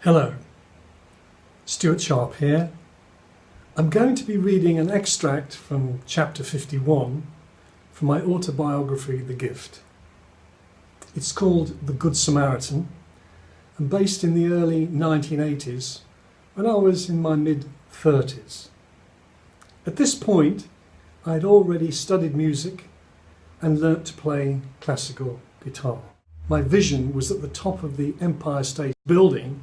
Hello, Stuart Sharp here. I'm going to be reading an extract from chapter 51 from my autobiography, The Gift. It's called The Good Samaritan and based in the early 1980s when I was in my mid-30s. At this point, I had already studied music and learnt to play classical guitar. My vision was at the top of the Empire State Building,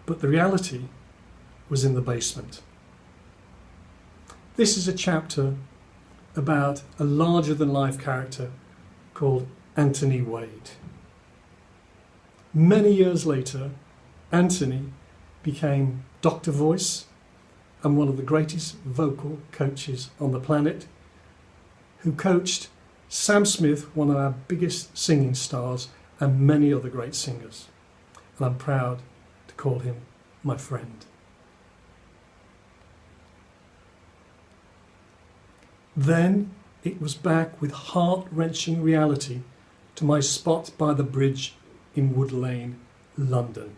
but the reality was in the basement. This is a chapter about a larger-than-life character called Anthony Wade. Many years later, Anthony became Dr. Voice and one of the greatest vocal coaches on the planet, who coached Sam Smith, one of our biggest singing stars, and many other great singers. And I'm proud to call him my friend. Then it was back with heart-wrenching reality to my spot by the bridge in Wood Lane, London.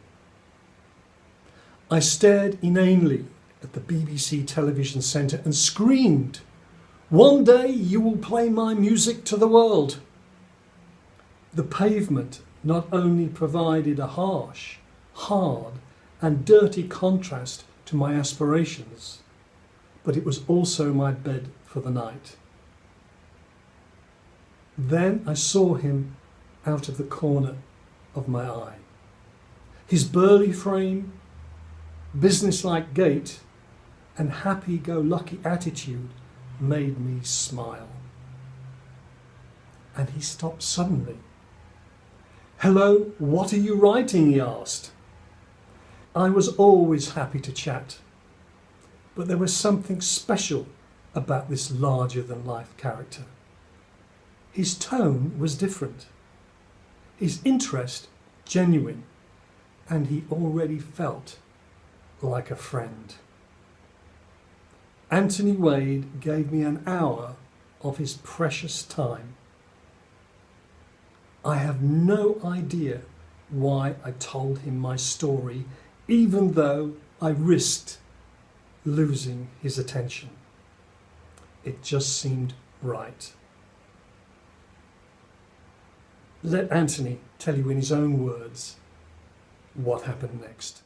I stared inanely at the BBC television centre and screamed, "One day you will play my music to the world." The pavement not only provided a harsh, hard and dirty contrast to my aspirations, but it was also my bed for the night. Then I saw him out of the corner of my eye. His burly frame, businesslike gait, and happy-go-lucky attitude made me smile. And he stopped suddenly. "Hello, what are you writing?" he asked. I was always happy to chat, but there was something special about this larger-than-life character. His tone was different, his interest genuine, and he already felt like a friend. Anthony Wade gave me an hour of his precious time. I have no idea why I told him my story, even though I risked losing his attention. It just seemed right. Let Anthony tell you in his own words what happened next.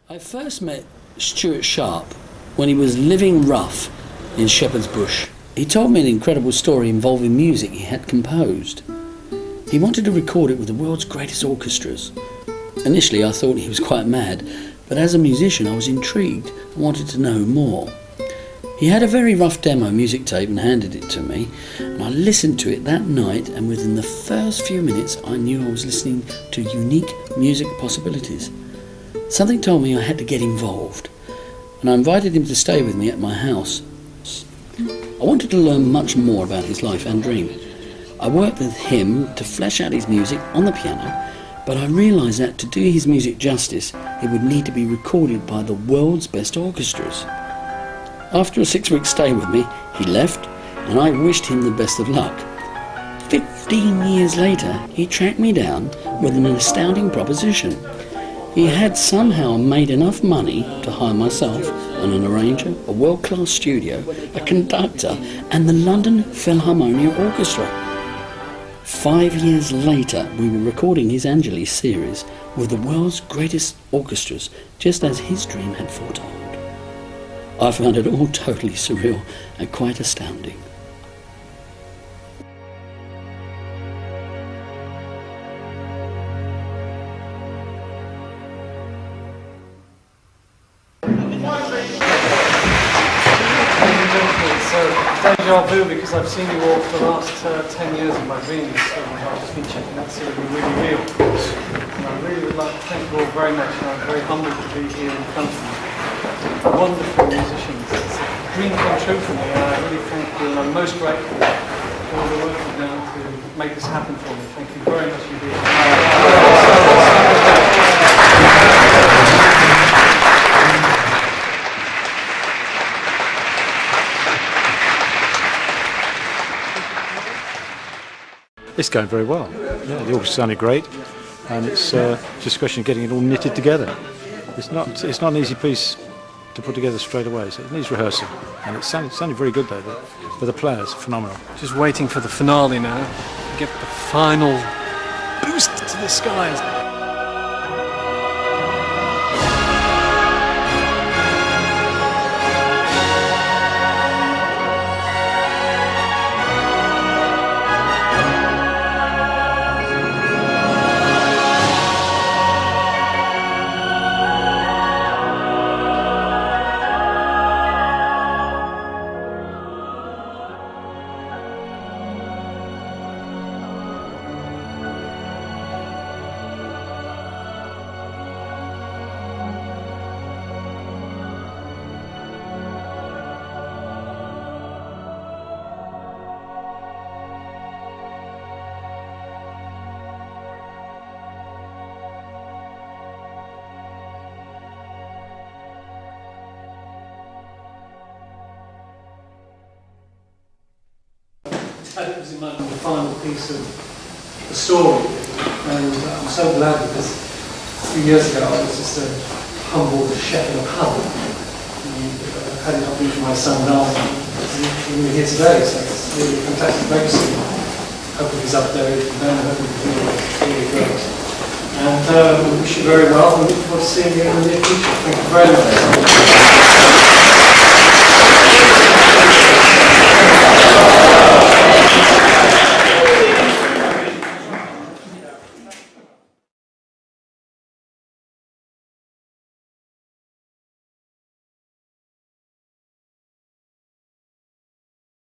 I first met Stuart Sharp when he was living rough in Shepherd's Bush. He told me an incredible story involving music he had composed. He wanted to record it with the world's greatest orchestras. Initially I thought he was quite mad, but as a musician I was intrigued and wanted to know more. He had a very rough demo music tape and handed it to me, and I listened to it that night, and within the first few minutes I knew I was listening to unique music possibilities. Something told me I had to get involved, and I invited him to stay with me at my house. I wanted to learn much more about his life and dream. I worked with him to flesh out his music on the piano, but I realised that to do his music justice, it would need to be recorded by the world's best orchestras. After a 6-week stay with me, he left, and I wished him the best of luck. 15 years later, he tracked me down with an astounding proposition. He had somehow made enough money to hire myself and an arranger, a world-class studio, a conductor, and the London Philharmonia Orchestra. 5 years later, we were recording his Angeles series with the world's greatest orchestras, just as his dream had foretold. I found it all totally surreal and quite astounding. Deja vu, because I've seen you all for the last 10 years of my dreams, so I've just been checking that so it'll be really real. And I really would like to thank you all very much, and I'm very humbled to be here in front of you. Wonderful musicians. It's a dream come true for me, and I really thank you, and I'm most grateful for all the work you've done to make this happen for me. Thank you very much indeed. It's going very well. Yeah, the orchestra sounded great. and it's just a question of getting it all knitted together. It's not an easy piece to put together straight away, so it needs rehearsing. And it sounded very good though, but the players, phenomenal. Just waiting for the finale now, to get the final boost to the skies. It was in the final piece of the story, and I'm so glad because a few years ago I was just a humble chef in a pub, and had it not been for my son Darcy, we're here today, so it's really a fantastic legacy. Hopefully he's up there, then hopefully he's really great. And we wish you very well, and look forward to seeing you in the near future. Thank you very much.